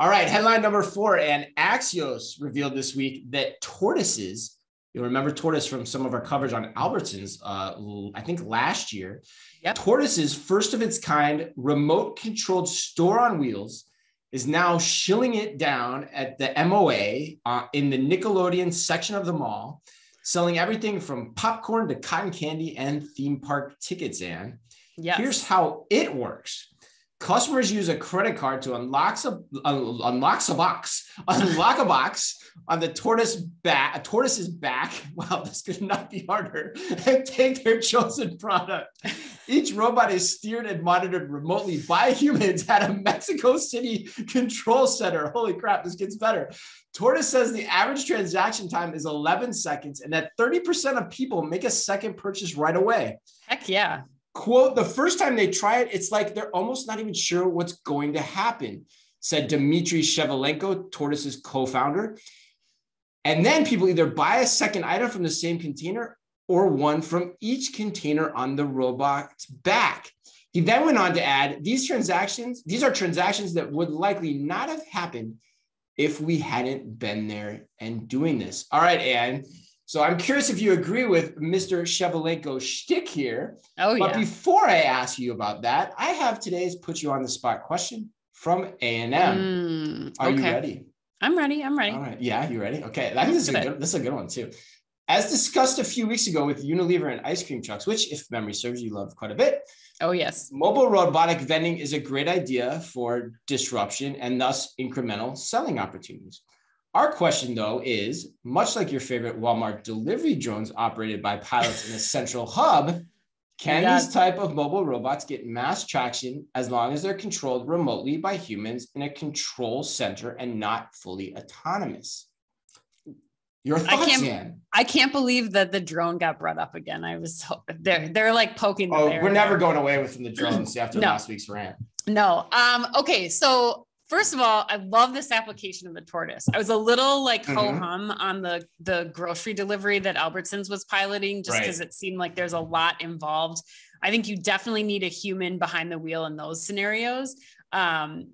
All right, headline number 4, and Axios revealed this week that tortoises, you'll remember Tortoise from some of our coverage on Albertsons, I think last year. Yep. Tortoise's first of its kind remote controlled store on wheels is now shilling it down at the MOA in the Nickelodeon section of the mall, selling everything from popcorn to cotton candy and theme park tickets. And here's how it works. Customers use a credit card to unlock a box on the tortoise's back. Wow, this could not be harder. And take their chosen product. Each robot is steered and monitored remotely by humans at a Mexico City control center. Holy crap, this gets better. Tortoise says the average transaction time is 11 seconds and that 30% of people make a second purchase right away. Heck yeah. Quote, the first time they try it, it's like they're almost not even sure what's going to happen, said Dmitry Shevelenko, Tortoise's co-founder. And then people either buy a second item from the same container or one from each container on the robot's back. He then went on to add, these are transactions that would likely not have happened if we hadn't been there and doing this. All right, Anne. So I'm curious if you agree with Mr. Shevelenko's shtick here. Oh, yeah. But before I ask you about that, I have today's put you on the spot question from A&M. Are you ready? I'm ready. All right. Yeah, you ready? Okay. I think this is a good one too. As discussed a few weeks ago with Unilever and ice cream trucks, which if memory serves, you love quite a bit. Oh, yes. Mobile robotic vending is a great idea for disruption and thus incremental selling opportunities. Our question, though, is much like your favorite Walmart delivery drones operated by pilots in a central hub, can these type of mobile robots get mass traction as long as they're controlled remotely by humans in a control center and not fully autonomous? Your thoughts, Ann? I can't believe that the drone got brought up again. They're like poking the bear. We're never going away from the drones after last week's rant. No. Okay. So first of all, I love this application of the tortoise. I was a little like ho-hum on the grocery delivery that Albertsons was piloting just because it seemed like there's a lot involved. I think you definitely need a human behind the wheel in those scenarios.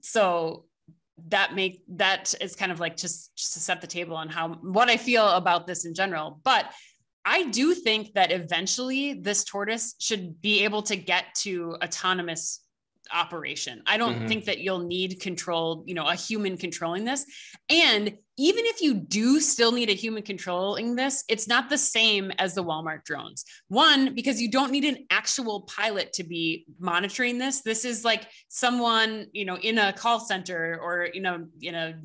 So that is kind of like just to set the table on what I feel about this in general. But I do think that eventually this tortoise should be able to get to autonomous operation. I don't think that you'll need a human controlling this. And even if you do still need a human controlling this, it's not the same as the Walmart drones. One, because you don't need an actual pilot to be monitoring this. This is like someone, in a call center or, in a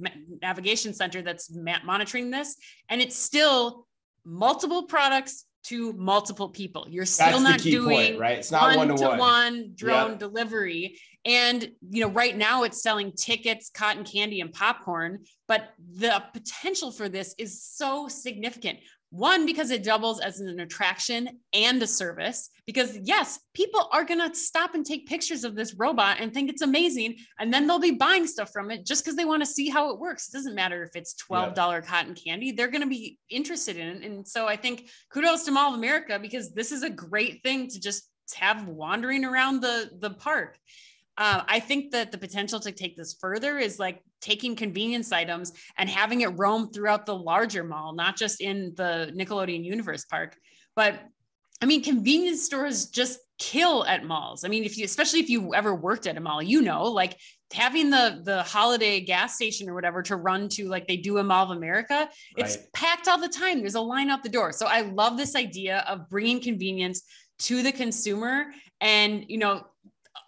navigation center that's monitoring this. And it's still multiple products to multiple people. You're still not doing point, right? It's not one-to-one drone delivery. And, right now it's selling tickets, cotton candy, and popcorn, but the potential for this is so significant. One, because it doubles as an attraction and a service, because yes, people are going to stop and take pictures of this robot and think it's amazing. And then they'll be buying stuff from it just because they want to see how it works. It doesn't matter if it's $12 cotton candy, they're going to be interested in it. And so I think kudos to Mall of America, because this is a great thing to just have wandering around the park. I think that the potential to take this further is like taking convenience items and having it roam throughout the larger mall, not just in the Nickelodeon Universe Park. But I mean, convenience stores just kill at malls. I mean, especially if you ever worked at a mall, like having the holiday gas station or whatever to run to, like they do in Mall of America, it's packed all the time. There's a line out the door. So I love this idea of bringing convenience to the consumer. And,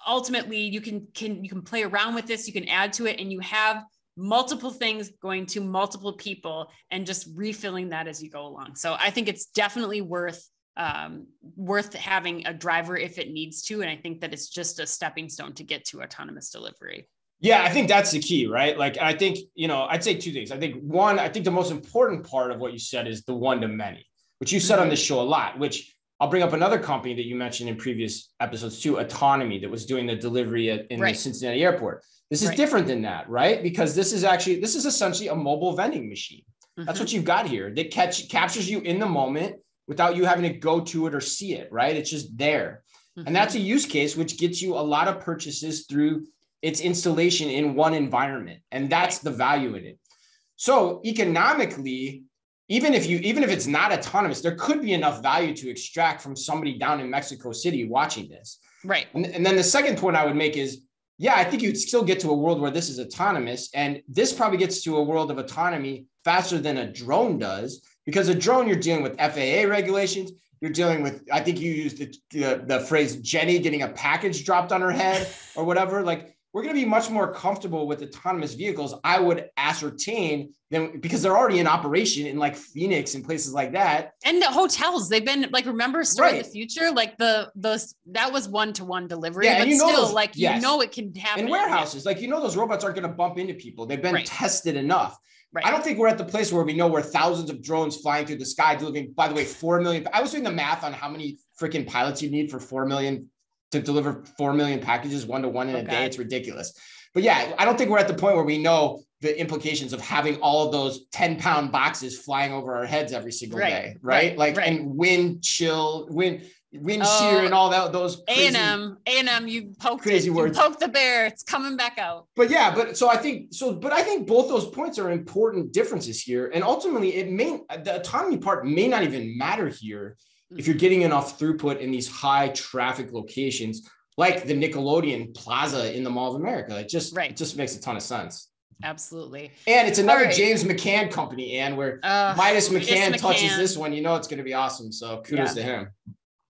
ultimately you can play around with this, you can add to it, and you have multiple things going to multiple people and just refilling that as you go along. So I think it's definitely worth having a driver if it needs to. And I think that it's just a stepping stone to get to autonomous delivery. Yeah, I think that's the key, right? Like, I think, I'd say two things. I think one, I think the most important part of what you said is the one to many, which you said on this show a lot, which I'll bring up another company that you mentioned in previous episodes too, Autonomy, that was doing the delivery in the Cincinnati airport. This is different than that, right? Because this is essentially a mobile vending machine. That's what you've got here. That captures you in the moment without you having to go to it or see it, right? It's just there. And that's a use case which gets you a lot of purchases through its installation in one environment. And that's the value in it. So economically, even if it's not autonomous, there could be enough value to extract from somebody down in Mexico City watching this. Right. And then the second point I would make is, yeah, I think you'd still get to a world where this is autonomous. And this probably gets to a world of autonomy faster than a drone does, because a drone, you're dealing with FAA regulations. You're dealing with, I think you used the phrase Jenny getting a package dropped on her head or whatever. Like, we're going to be much more comfortable with autonomous vehicles, I would ascertain, than because they're already in operation in like Phoenix and places like that. And the hotels, they've been like, remember Store of the Future? Like that was one-to-one delivery, yeah, but you know still those, like, you know, it can happen in warehouses. Like, you know, those robots aren't going to bump into people. They've been tested enough. Right. I don't think we're at the place where we know where thousands of drones flying through the sky delivering, by the way, 4 million. I was doing the math on how many freaking pilots you need for 4 million to deliver 4 million packages one-to-one in a day. It's ridiculous. But yeah, I don't think we're at the point where we know the implications of having all of those 10-pound boxes flying over our heads every single day. Right. And wind shear and all that, those crazy, A&M, you poked crazy words. You poked the bear, it's coming back out. But yeah, but I think both those points are important differences here. And ultimately the autonomy part may not even matter here if you're getting enough throughput in these high traffic locations, like the Nickelodeon Plaza in the Mall of America. It just makes a ton of sense. Absolutely. And it's another James McCann company, Ann, where Midas McCann touches this one, you know it's going to be awesome. So kudos to him.